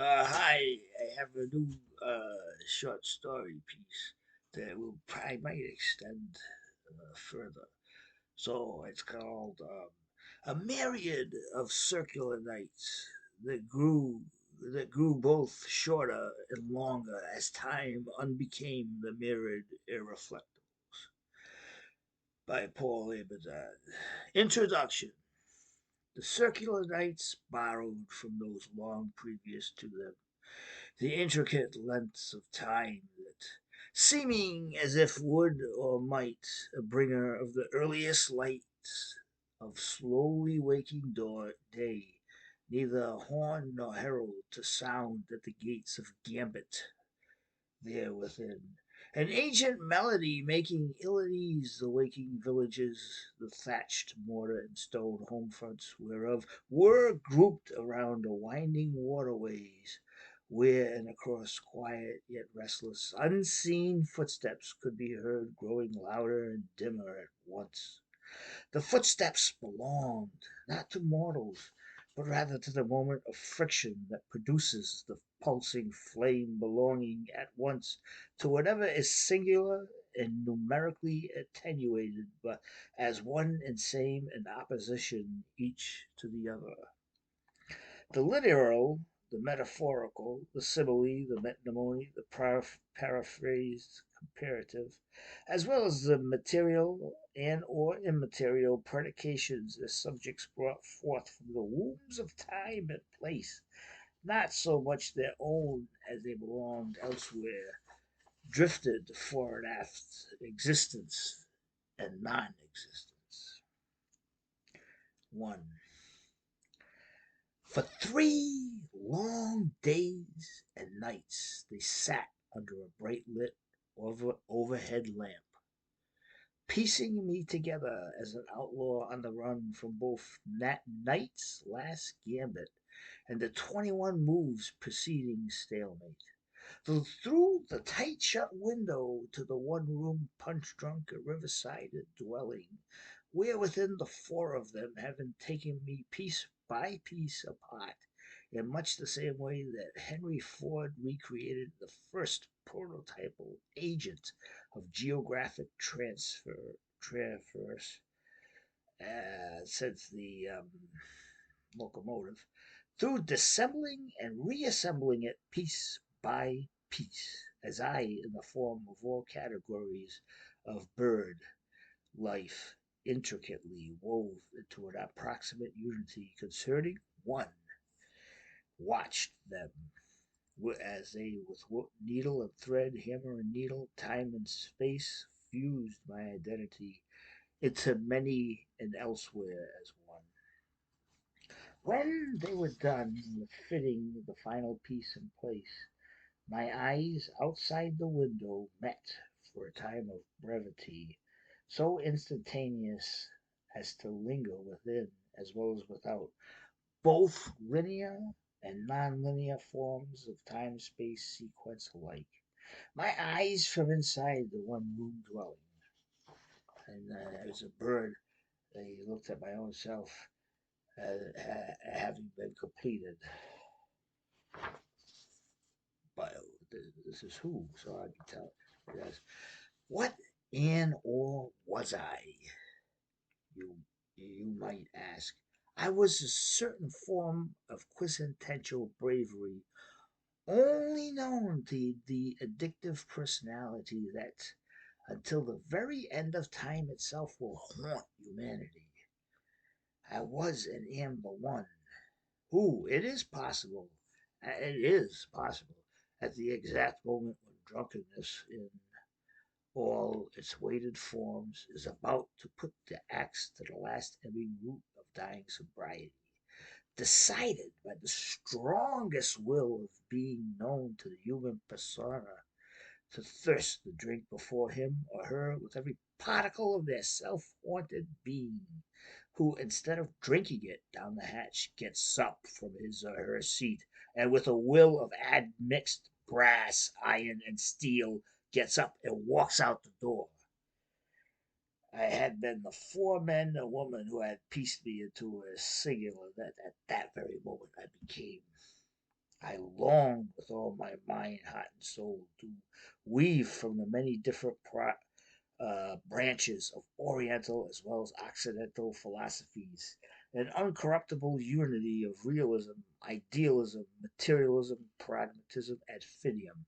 Hi, I have a new short story piece that will I might extend further. So it's called "A Myriad of Circular Nights that grew that grew both shorter and longer as time unbecame the mirrored irreflectables" by Paul A. Bedard. Introduction. The circular nights borrowed from those long previous to them the intricate lengths of time that, seeming as if would or might, a bringer of the earliest lights of slowly waking day, neither horn nor herald to sound at the gates of Gambit there within. An ancient melody making ill at ease the waking villages, the thatched mortar and stone home fronts whereof were grouped around the winding waterways, where and across quiet yet restless, unseen footsteps could be heard growing louder and dimmer at once. The footsteps belonged not to mortals, but rather to the moment of friction that produces the pulsing flame belonging at once to whatever is singular and numerically attenuated, but as one and same in opposition each to the other. The literal, the metaphorical, the simile, the metonymy, the paraphrased comparative, as well as the material and or immaterial predications as subjects brought forth from the wombs of time and place, not so much their own as they belonged elsewhere, drifted fore and aft existence and non-existence. 1. For 3 long days and nights they sat under a bright lit overhead lamp, piecing me together as an outlaw on the run from both that night's last gambit and the 21 moves preceding stalemate. Through the tight shut window to the one room punch drunk riverside dwelling, where within the 4 of them having taken me piece by piece apart, in much the same way that Henry Ford recreated the first prototypal agent of geographic transverse since the locomotive, through dissembling and reassembling it piece by piece, as I, in the form of all categories of bird life, intricately wove into an approximate unity concerning one, watched them as they, with needle and thread, hammer and needle, time and space, fused my identity into many and elsewhere as one. When they were done with fitting the final piece in place, my eyes outside the window met for a time of brevity, so instantaneous as to linger within as well as without both linear and non-linear forms of time-space sequence alike. My eyes from inside the one-room dwelling, and as a bird, I looked at my own self having been completed. But this is who, so I can tell. Yes. What and or was I? You you might ask. I was a certain form of quintessential bravery, only known to the addictive personality that, until the very end of time itself, will haunt humanity. I was and am the one who, it is possible, at the exact moment when drunkenness in all its weighted forms is about to put the axe to the last ebbing root of dying sobriety, decided by the strongest will of being known to the human persona to thirst the drink before him or her with every particle of their self-haunted being, who, instead of drinking it down the hatch, gets up from his or her seat, and with a will of admixed brass, iron, and steel, gets up and walks out the door. I had been the 4 men and woman who had pieced me into a singular that at that very moment I became. I long with all my mind, heart, and soul to weave from the many different branches of Oriental as well as Occidental philosophies an uncorruptible unity of realism, idealism, materialism, pragmatism, and fidium.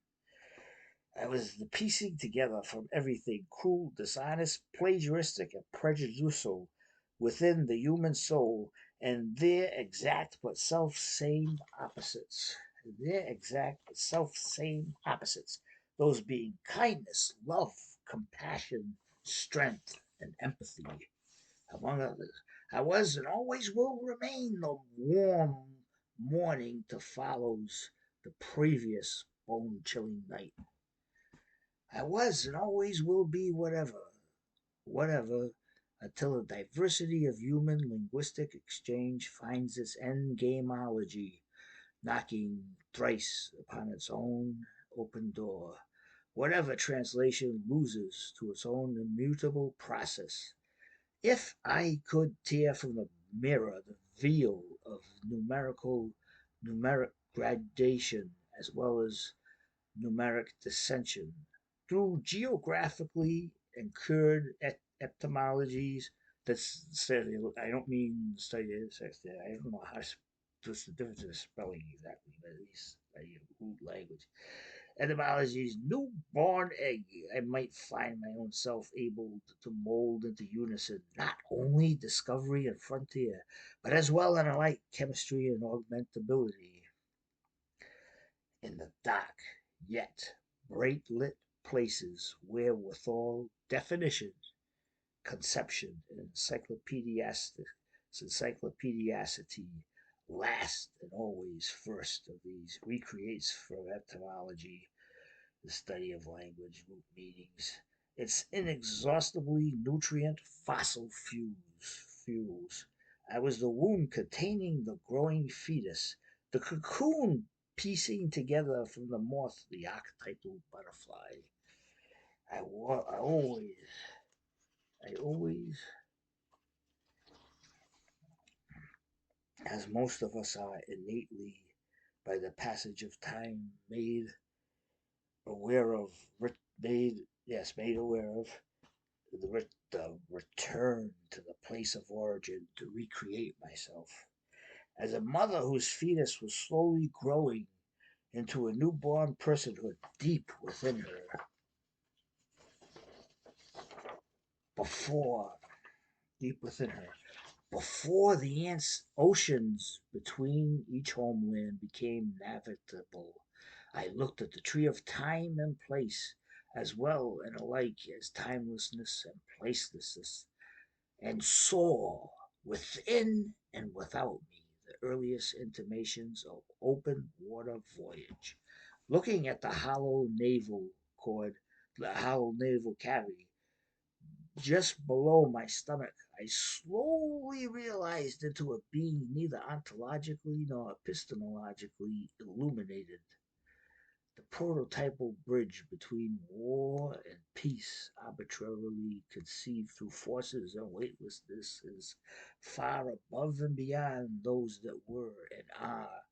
I was the piecing together from everything cruel, dishonest, plagiaristic, and prejudicial within the human soul, and their exact but self same opposites. Their exact but self same opposites. Those being kindness, love, compassion, strength, and empathy, among others. I was and always will remain the warm morning to follows the previous bone chilling night. I was and always will be whatever, until a diversity of human linguistic exchange finds its end gameology, knocking thrice upon its own open door. Whatever translation loses to its own immutable process. If I could tear from the mirror the veil of numeric gradation as well as numeric dissension. Through geographically incurred etymologies, that's study. I don't mean study sex. I don't know how to. What's the difference in the spelling exactly, but at least I root language. Etymologies, newborn egg, I might find my own self able to mold into unison not only discovery and frontier, but as well and alike chemistry and augmentability in the dark, yet bright lit places wherewithal definition, conception, and encyclopediacity last and always first of these recreates from etymology the study of language, root meanings, its inexhaustibly nutrient fossil fuels. I was the womb containing the growing fetus, the cocoon piecing together from the moth the archetypal butterfly. I always, as most of us are innately, by the passage of time, aware of, made aware of the return to the place of origin to recreate myself. As a mother whose fetus was slowly growing into a newborn personhood deep within her, before, deep within her, before the ants' oceans between each homeland became navigable, I looked at the tree of time and place, as well and alike as timelessness and placelessness, and saw within and without me the earliest intimations of open water voyage. Looking at the hollow naval cavity just below my stomach, I slowly realized into a being neither ontologically nor epistemologically illuminated, the prototypal bridge between war and peace, arbitrarily conceived through forces and weightlessness, is far above and beyond those that were and are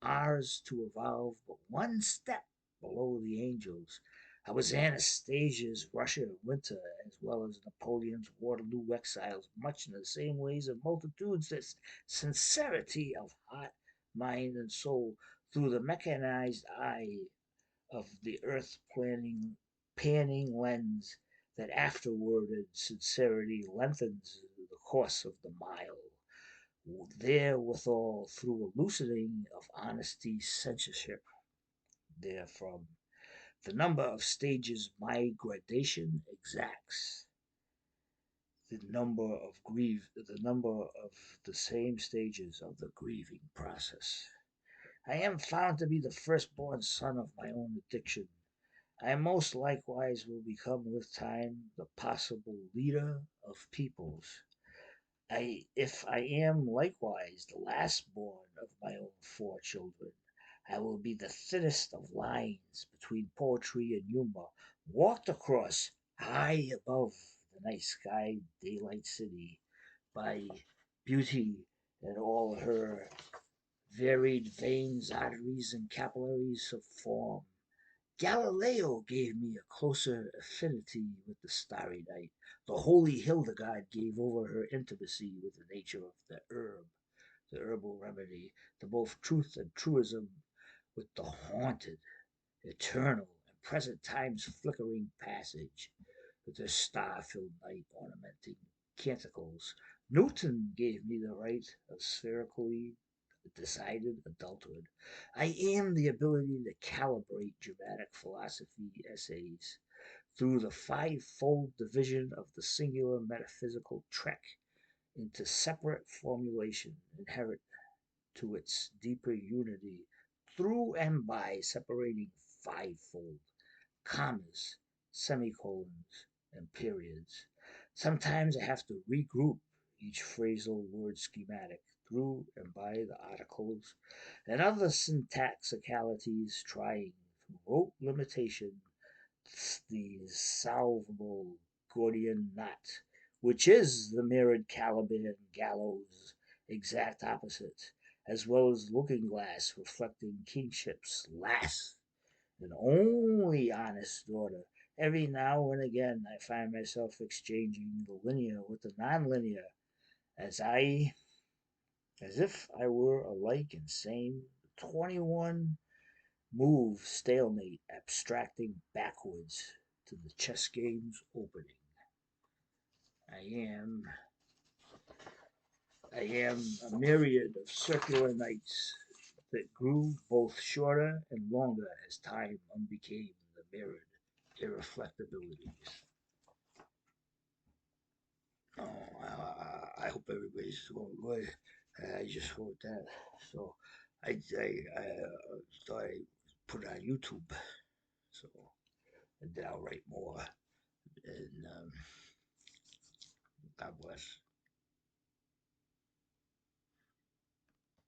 ours to evolve but one step below the angels. I was Anastasia's Russia in winter, as well as Napoleon's Waterloo exiles, much in the same ways of multitudes. This sincerity of heart, mind, and soul through the mechanized eye of the earth panning lens that afterwarded sincerity lengthens the course of the mile. Therewithal, through a loosening of honesty censorship therefrom, the number of stages my gradation exacts, the number of the same stages of the grieving process. I am found to be the firstborn son of my own addiction. I most likewise will become with time the possible leader of peoples. If I am likewise the last born of my own four children, I will be the thinnest of lines between poetry and humor, walked across high above the night sky daylight city by beauty and all her varied veins, arteries, and capillaries of form. Galileo gave me a closer affinity with the starry night. The holy Hildegard gave over her intimacy with the nature of the herbal remedy, to both truth and truism, with the haunted, eternal, and present time's flickering passage, with the star-filled night ornamenting canticles. Newton gave me the right of spherically decided adulthood. I am the ability to calibrate dramatic philosophy essays through the five-fold division of the singular metaphysical trek into separate formulation inherent to its deeper unity through and by separating fivefold commas, semicolons, and periods. Sometimes I have to regroup each phrasal word schematic through and by the articles and other syntacticalities trying through rote limitation the solvable Gordian knot, which is the mirrored Caliban gallows exact opposite, as well as looking glass reflecting kingship's last and only honest daughter. Every now and again, I find myself exchanging the linear with the nonlinear, as I, as if I were alike and same. 21 move stalemate, abstracting backwards to the chess game's opening. I am, I am a myriad of circular nights that grew both shorter and longer as time unbecame the mirrored irreflectabilities. I hope everybody's going good. I just wrote that, so I thought I put it on YouTube. So and then I'll write more. And God bless.